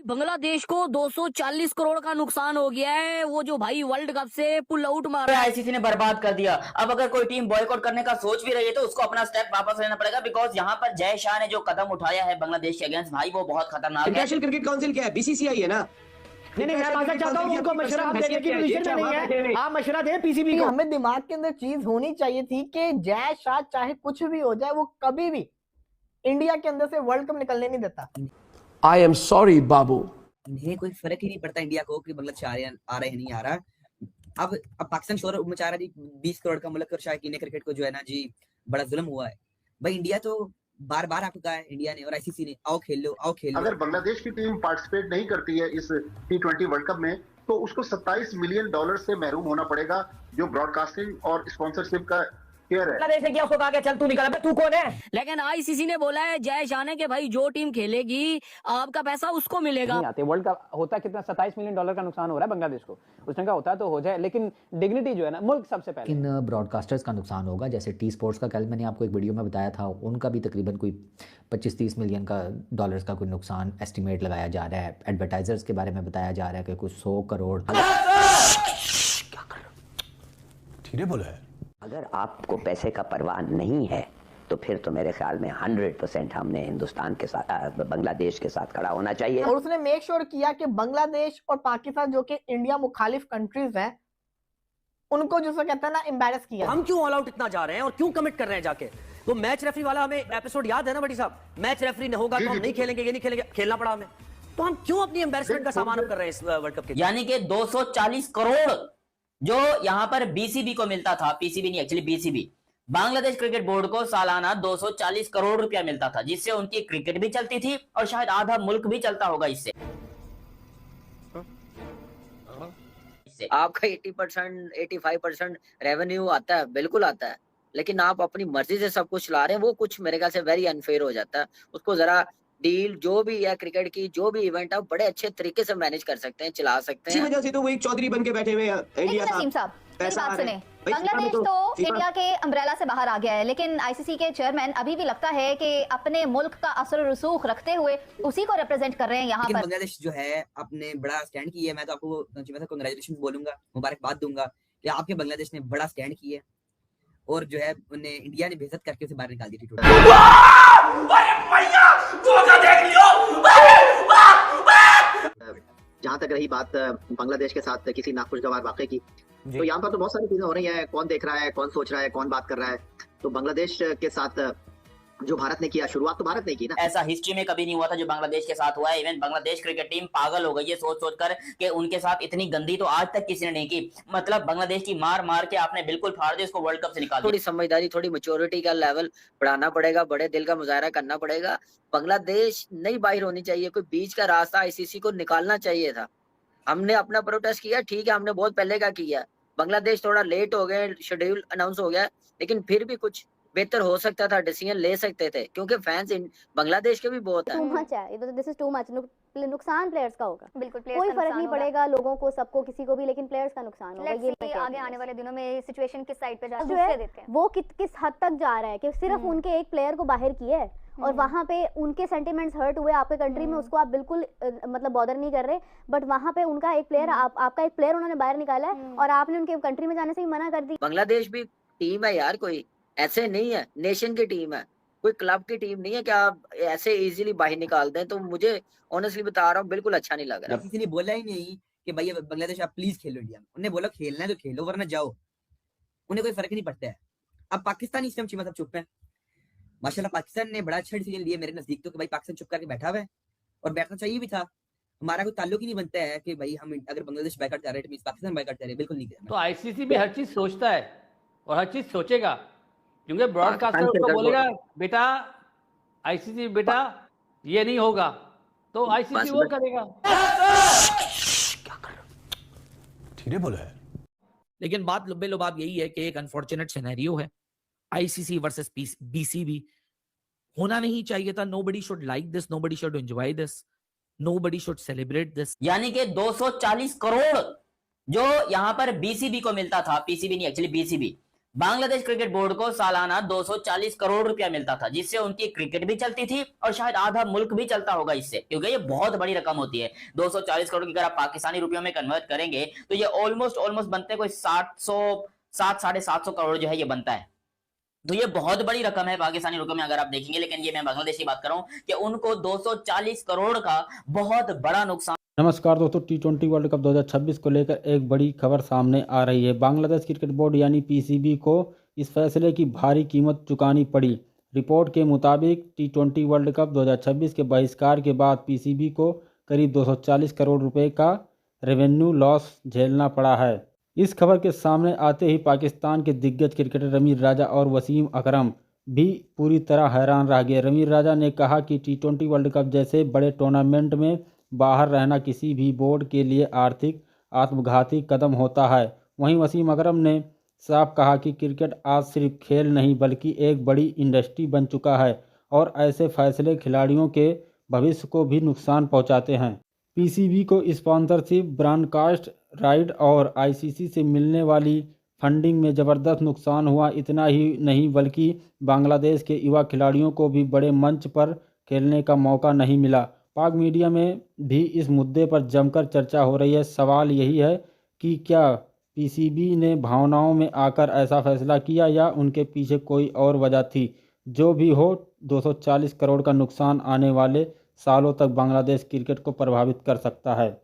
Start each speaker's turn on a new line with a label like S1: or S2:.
S1: बांग्लादेश को 240 करोड़ का नुकसान हो गया है, वो जो भाई वर्ल्ड कप से पुल आउट मारा
S2: आईसीसी ने बर्बाद कर दिया। अब अगर कोई टीम बॉयकॉट करने का सोच भी रही है तो उसको अपना स्टेप वापस लेना पड़ेगा, बिकॉज यहाँ पर जय शाह ने जो कदम उठाया है बांग्लादेश के अगेंस्ट, भाई वो बहुत खतरनाक है।
S3: इंटरनेशनल क्रिकेट काउंसिल क्या है? बीसीसीआई है ना।
S4: नहीं मैं मानना चाहता हूँ उनको मशवरा आप देने की पोजीशन में नहीं है, आप मशवरा दें पीसीबी को।
S5: हमें दिमाग के अंदर चीज होनी चाहिए थी कि जय शाह चाहे कुछ भी हो जाए वो कभी भी इंडिया के अंदर से वर्ल्ड कप निकलने नहीं देता।
S6: आई एम सॉरी बाबू,
S7: इन्हें कोई फर्क ही नहीं पड़ता इंडिया को कि बांग्लादेश आ रहे हैं नहीं आ रहा। अब पाकिस्तान शोर मचा रहा जी, 20 करोड़ का मुल्क और शायकीन क्रिकेट को जो है ना जी बड़ा जुल्म हुआ है। भाई इंडिया तो बार बार आपको कहा है, इंडिया ने और आईसीसी ने, आओ खेल लो आओ खेल लो।
S8: अगर बांग्लादेश की टीम पार्टिसिपेट नहीं करती है इस T20 वर्ल्ड कप में तो उसको $27 मिलियन से महरूम होना पड़ेगा, जो ब्रॉडकास्टिंग और स्पॉन्सरशिप का शेयर है।
S4: बांग्लादेश ने क्या उसको कहा कि चल तू निकल, तू कौन है?
S1: लेकिन आईसीसी ने बोला है जय शाह ने कि भाई जो टीम खेलेगी आपका पैसा उसको मिलेगा।
S9: नहीं आते वर्ल्ड कप होता कितना $27 मिलियन का नुकसान हो रहा है बांग्लादेश को। उसने कहा होता तो हो जाए, लेकिन डिग्निटी जो है ना मुल्क सबसे पहले।
S10: लेकिन ब्रॉडकास्टर्स का नुकसान होगा, जैसे टी स्पोर्ट्स का कल मैंने आपको एक वीडियो में बताया था, उनका भी तकरीबन कोई 25-30 मिलियन का कोई नुकसान एस्टिमेट लगाया जा रहा है। एडवर्टाइजर्स के बारे में बताया जा रहा है कि कुछ 100 करोड़।
S6: क्या कर ठीक है बोला है।
S11: अगर आपको पैसे का परवाह नहीं है तो फिर तो मेरे ख्याल में 100% हमने हिंदुस्तान के साथ बांग्लादेश के साथ खड़ा होना चाहिए।
S5: और उसने मेक श्योर किया कि बांग्लादेश और पाकिस्तान जो कि इंडिया मुखालिफ कंट्रीज हैं उनको जिसको कहते हैं ना एम्बैरस किया।
S4: हम क्यों ऑल आउट इतना जा रहे हैं और क्यों कमिट कर रहे हैं जाके? वो मैच रेफरी वाला हमें एपिसोड याद है ना बड़ी साहब, मैच रेफरी न होगा तो हम नहीं खेलेंगे, ये नहीं खेलेंगे, खेलना पड़ा हमें। तो हम क्यों अपनी एम्बैरसमेंट का सामान कर रहे हैं इस वर्ल्ड कप के?
S2: यानी कि 240 करोड़ जो यहाँ पर बीसीबी को मिलता था, पीसीबी नहीं actually BCB, Bangladesh cricket board को सालाना 240 करोड़ रुपया मिलता था, जिससे उनकी क्रिकेट भी चलती थी और शायद आधा मुल्क भी चलता होगा इससे।
S7: आपका 80% 85% रेवेन्यू आता है, बिल्कुल आता है, लेकिन आप अपनी मर्जी से सब कुछ ला रहे हैं, वो कुछ मेरे ख्याल से वेरी अनफेयर हो जाता है। उसको जरा डील जो भी है क्रिकेट की, जो भी इवेंट है, बड़े अच्छे तरीके से मैनेज कर सकते हैं, चला सकते हैं।
S3: इसी वजह से तो वो एक चौधरी बन के बैठे हुए हैं इंडिया
S12: साहब। मेरी बात सुने, बांग्लादेश तो इंडिया के अम्ब्रेला से बाहर आ गया है, लेकिन आईसीसी के चेयरमैन अभी भी लगता है कि अपने मुल्क का असर रसूख रखते हुए उसी को रिप्रेजेंट कर रहे हैं यहाँ पर।
S7: बांग्लादेश जो है अपने बड़ा स्टैंड किया है। मैं तो आपको कांग्रेचुलेशन बोलूंगा, मुबारकबाद दूंगा कि आपके बांग्लादेश ने बड़ा स्टैंड किया और जो है उन्हें इंडिया ने बेइज्जत करके उसे बाहर निकाल दी
S11: जहाँ तक रही बात बांग्लादेश के साथ किसी नाखुशगवार वाक़े की, तो यहाँ पर तो बहुत सारी चीजें हो रही है। कौन देख रहा है, कौन सोच रहा है, कौन बात कर रहा है। तो बांग्लादेश के साथ जो भारत ने किया, शुरुआत तो भारत ने की ना।
S2: ऐसा हिस्ट्री में कभी नहीं हुआ था जो बांग्लादेश के साथ हुआ है। इवन बांग्लादेश क्रिकेट टीम पागल हो गई है सोच सोच कर कि उनके साथ इतनी गंदी तो आज तक किसी ने नहीं की। मतलब बांग्लादेश की मार मार के आपने बिल्कुल फाड़ दिया, उसको वर्ल्ड कप से निकाल दिया।
S7: थोड़ी समझदारी, थोड़ी मैच्योरिटी का लेवल बढ़ाना पड़ेगा, बड़े दिल का मुजाहरा करना पड़ेगा। बांग्लादेश नहीं बाहर होनी चाहिए, कोई बीच का रास्ता आईसीसी को निकालना चाहिए था। हमने अपना प्रोटेस्ट किया, ठीक है, हमने बहुत पहले का किया। बांग्लादेश थोड़ा लेट हो गए, शेड्यूल अनाउंस हो गया, लेकिन फिर भी कुछ बेहतर हो सकता था, डिसीजन ले सकते थे, क्योंकि फैंस बांग्लादेश के भी बहुत
S12: है। This is too much. नुकसान प्लेयर्स का होगा, बिल्कुल कोई फर्क नहीं पड़ेगा लोगों को, सबको, किसी को भी, लेकिन प्लेयर्स का नुकसान होगा। ये आगे आने वाले दिनों में सिचुएशन किस साइड पे जा रहा है, वो किस हद तक जा रहा है कि सिर्फ उनके एक प्लेयर को बाहर किया है और वहाँ पे उनके सेंटिमेंट्स हर्ट हुए आपके कंट्री में, उसको आप बिल्कुल मतलब बॉदर नहीं कर रहे, बट वहाँ पे उनका एक प्लेयर, आपका एक प्लेयर उन्होंने बाहर निकाला है और आपने उनके कंट्री में जाने से ही मना कर दी।
S7: बांग्लादेश भी टीम है यार, कोई ऐसे नहीं है, नेशन की टीम है, कोई क्लब की टीम नहीं है कि आप ऐसे इजीली बाहर निकाल दें। तो मुझे ऑनेस्टली बता रहा हूँ बिल्कुल अच्छा नहीं लग रहा। किसी ने बोला ही नहीं कि भाई बांग्लादेश आप प्लीज खेलो इंडिया में, उन्होंने बोला खेलना है तो खेलो वरना जाओ, उन्हें कोई फर्क नहीं पड़ता है। अब पाकिस्तान इस टाइम चीमा सब चुप है, माशाल्लाह पाकिस्तान ने बड़ा अच्छा डिसीजन लिया मेरे नजदीक, तो कि भाई पाकिस्तान चुप करके बैठा हुआ है और बैठना चाहिए भी था। हमारा कोई ताल्लुक ही नहीं बनता है कि भाई हम अगर बांग्लादेश बैकआउट कर रहे हैं तो पाकिस्तान बैकआउट कर रहे हैं, बिल्कुल नहीं।
S9: तो आईसीसी भी हर चीज सोचता है और हर चीज सोचेगा, क्योंकि ब्रॉडकास्टर उसको बोलेगा बेटा आईसीसी बेटा ये नहीं होगा, तो आईसीसी वो करेगा।
S6: क्या कर ठीक है बोला है।
S4: लेकिन बात लुब्बे लुबाब यही है कि एक अनफॉर्चुनेट सिनेरियो है, आईसीसी वर्सेस बीसीबी होना नहीं चाहिए था। Nobody should like this, nobody should enjoy this, nobody should celebrate this.
S2: यानी कि 240 करोड़ जो यहाँ पर बीसीबी को मिलता था, पीसीबी नहीं actually BCB, Bangladesh cricket board को सालाना 240 करोड़ रुपया मिलता था, जिससे उनकी क्रिकेट भी चलती थी और शायद आधा मुल्क भी चलता होगा इससे, क्योंकि ये बहुत बड़ी रकम होती है। 240 करोड़ की अगर आप पाकिस्तानी रुपयों में कन्वर्ट करेंगे तो ये ऑलमोस्ट बनते कोई 700-750 करोड़ जो है ये बनता है। तो ये बहुत बड़ी रकम है पाकिस्तानी रुपयों में अगर आप देखेंगे। लेकिन ये मैं बांग्लादेश की बात कर रहा हूं कि उनको 240 करोड़ का बहुत बड़ा नुकसान।
S6: नमस्कार दोस्तों, T20 वर्ल्ड कप 2026 को लेकर एक बड़ी खबर सामने आ रही है। बांग्लादेश क्रिकेट बोर्ड यानी पीसीबी को इस फैसले की भारी कीमत चुकानी पड़ी। रिपोर्ट के मुताबिक T20 वर्ल्ड कप 2026 के बहिष्कार के बाद पीसीबी को करीब 240 करोड़ रुपए का रेवेन्यू लॉस झेलना पड़ा है। इस खबर के सामने आते ही पाकिस्तान के दिग्गज क्रिकेटर रमीज राजा और वसीम अकरम भी पूरी तरह हैरान रह गए। रमीज राजा ने कहा कि T20 वर्ल्ड कप जैसे बड़े टूर्नामेंट में बाहर रहना किसी भी बोर्ड के लिए आर्थिक आत्मघाती कदम होता है। वहीं वसीम अकरम ने साफ कहा कि क्रिकेट आज सिर्फ खेल नहीं बल्कि एक बड़ी इंडस्ट्री बन चुका है और ऐसे फैसले खिलाड़ियों के भविष्य को भी नुकसान पहुंचाते हैं। पीसीबी को स्पॉन्सरशिप, ब्रॉडकास्ट राइट और आईसीसी से मिलने वाली फंडिंग में ज़बरदस्त नुकसान हुआ। इतना ही नहीं बल्कि बांग्लादेश के युवा खिलाड़ियों को भी बड़े मंच पर खेलने का मौका नहीं मिला। पाक मीडिया में भी इस मुद्दे पर जमकर चर्चा हो रही है। सवाल यही है कि क्या पीसीबी ने भावनाओं में आकर ऐसा फैसला किया या उनके पीछे कोई और वजह थी। जो भी हो, 240 करोड़ का नुकसान आने वाले सालों तक बांग्लादेश क्रिकेट को प्रभावित कर सकता है।